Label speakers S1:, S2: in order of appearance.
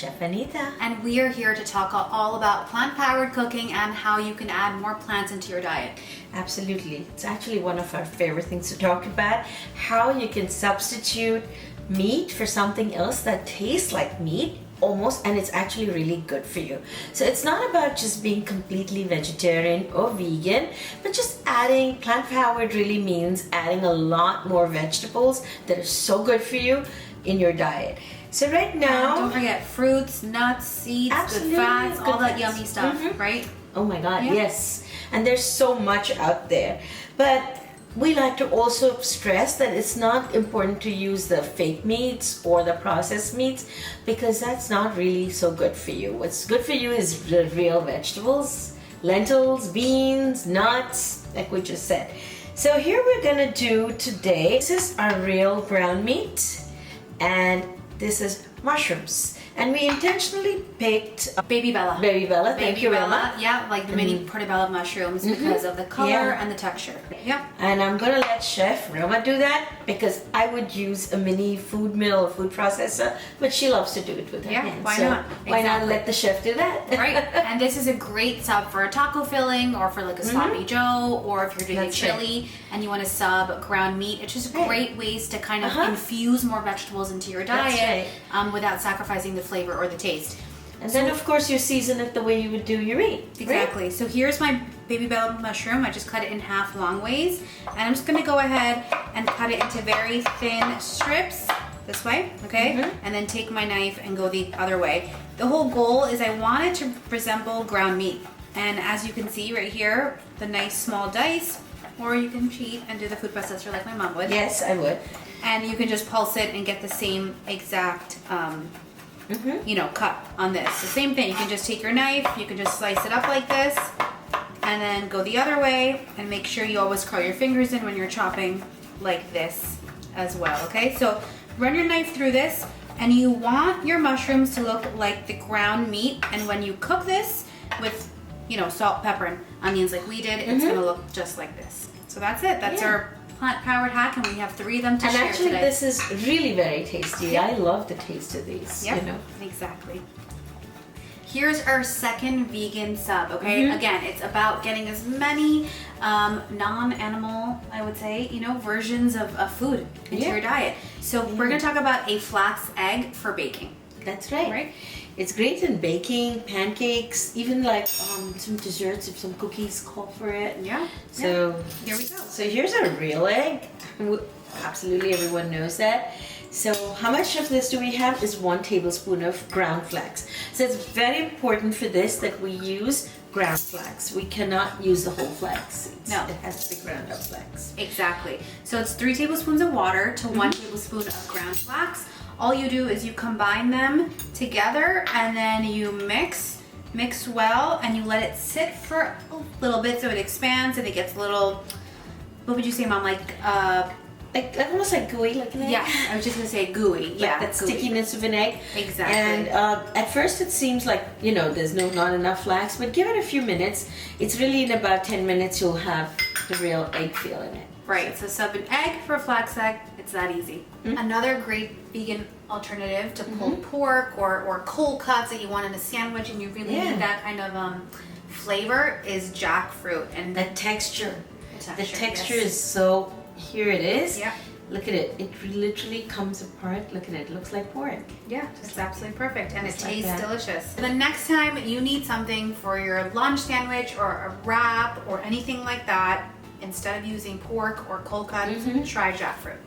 S1: Chef Anita.
S2: And we are here to talk all about plant-powered cooking and how you can add more plants into your diet.
S1: Absolutely. It's actually one of our favorite things to talk about, how you can substitute meat for something else that tastes like meat almost, and it's actually really good for you. So it's not about just being completely vegetarian or vegan, but just adding plant-powered really means adding a lot more vegetables that are so good for you in your diet. So right now,
S2: don't forget fruits, nuts, seeds, good fats, all that yummy stuff, right?
S1: Oh my God, yes. And there's so much out there. But we like to also stress that it's not important to use the fake meats or the processed meats, because that's not really so good for you. What's good for you is the real vegetables, lentils, beans, nuts, like we just said. So here we're gonna do today, this is our real ground meat, and this is mushrooms. And we intentionally picked
S2: Baby Bella.
S1: Baby Bella, thank you,
S2: Bella. Yeah, like the mini portobello mushrooms because of the color and the texture. Yeah.
S1: And I'm gonna let Chef Roma do that because I would use a mini food mill or food processor, but she loves to do it with her hands.
S2: Why
S1: so
S2: not?
S1: Why not let the chef do that?
S2: Right. And this is a great sub for a taco filling or for like a sloppy joe, or if you're doing a chili and you want to sub ground meat. It's just great ways to kind of infuse more vegetables into your diet without sacrificing the flavor or the taste.
S1: And then of course you season it the way you would do your meat.
S2: Exactly.
S1: Right?
S2: So here's my Baby Bella mushroom. I just cut it in half long ways, and I'm just gonna go ahead and cut it into very thin strips this way, okay? And then take my knife and go the other way. The whole goal is I want it to resemble ground meat. And as you can see right here, the nice small dice, or you can cheat and do the food processor like my mom would.
S1: Yes, I would.
S2: And you can just pulse it and get the same exact you know, cut on this. The same thing, you can just take your knife, you can just slice it up like this, and then go the other way, and make sure you always curl your fingers in when you're chopping like this as well, okay? So run your knife through this, and you want your mushrooms to look like the ground meat, and when you cook this with, you know, salt, pepper, and onions like we did, it's gonna look just like this. So that's it, that's our plant-powered hack, and we have 3 of them to share today. And
S1: actually this is really very tasty. I love the taste of these, you know.
S2: Exactly. Here's our second vegan sub, okay? Again, it's about getting as many non-animal, I would say, you know, versions of food into your diet. So we're gonna talk about a flax egg for baking.
S1: That's right. It's great in baking, pancakes, even like some desserts if some cookies call for it.
S2: Yeah.
S1: So
S2: here we go.
S1: So here's a real egg. Absolutely everyone knows that. So how much of this do we have? Is 1 tablespoon of ground flax. So it's very important for this that we use ground flax. We cannot use the whole flax.
S2: No.
S1: It has to be ground up flax.
S2: Exactly. So it's 3 tablespoons of water to 1 tablespoon of ground flax. All you do is you combine them together, and then you mix well, and you let it sit for a little bit so it expands and it gets a little, what would you say, Mom, like
S1: almost like gooey, like an egg.
S2: Yeah, I was just gonna say gooey.
S1: Like that
S2: gooey.
S1: stickiness of an egg.
S2: Exactly.
S1: And at first it seems like, you know, there's not enough flax, but give it a few minutes. It's really in about 10 minutes you'll have the real egg feel in it.
S2: Right, so sub an egg for a flax egg, it's that easy. Another great vegan alternative to pulled pork or cold cuts that you want in a sandwich and you really need that kind of flavor is jackfruit. And
S1: the texture. The texture is so, here it is.
S2: Yeah.
S1: Look at it. It literally comes apart. Look at it. It looks like pork.
S2: Yeah, it's absolutely perfect, and it tastes
S1: like
S2: delicious. The next time you need something for your lunch sandwich or a wrap or anything like that, instead of using pork or cold cut, try jackfruit.